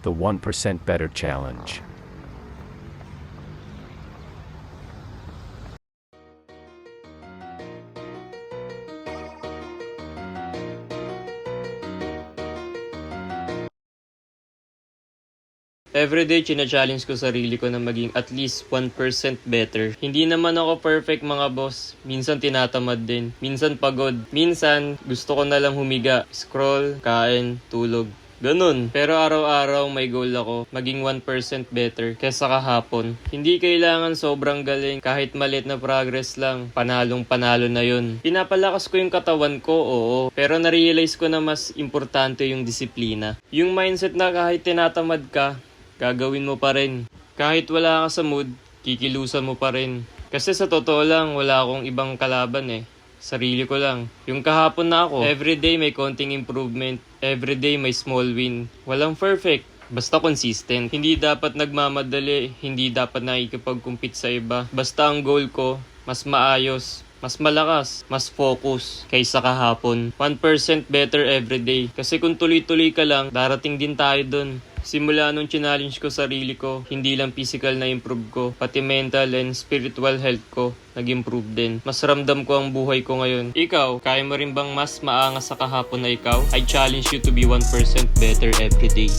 the 1% Better Challenge. Everyday, china-challenge ko sarili ko na maging at least 1% better. Hindi naman ako perfect mga boss. Minsan tinatamad din. Minsan pagod. Minsan gusto ko na lang humiga. Scroll, kain, tulog. Ganun. Pero araw-araw may goal ako. Maging 1% better kesa kahapon. Hindi kailangan sobrang galing. Kahit maliit na progress lang. Panalong-panalo na yun. Pinapalakas ko yung katawan ko, oo. Pero na-realize ko na mas importante yung disiplina. Yung mindset na kahit tinatamad ka, gagawin mo pa rin. Kahit wala ka sa mood, kikilusan mo pa rin. Kasi sa totoo lang, wala akong ibang kalaban eh. Sarili ko lang. Yung kahapon na ako, everyday may konting improvement. Everyday may small win. Walang perfect. Basta consistent. Hindi dapat nagmamadali. Hindi dapat nakikipag-compete sa iba. Basta ang goal ko, mas maayos, mas malakas, mas focus kaysa kahapon. 1% better everyday. Kasi kung tuloy-tuloy ka lang, darating din tayo dun. Simula nung challenge ko sarili ko, hindi lang physical na improve ko, pati mental and spiritual health ko nag-improve din. Mas ramdam ko ang buhay ko ngayon. Ikaw, kaya mo rin bang mas maangas sa kahapon na ikaw? I challenge you to be 1% better every day.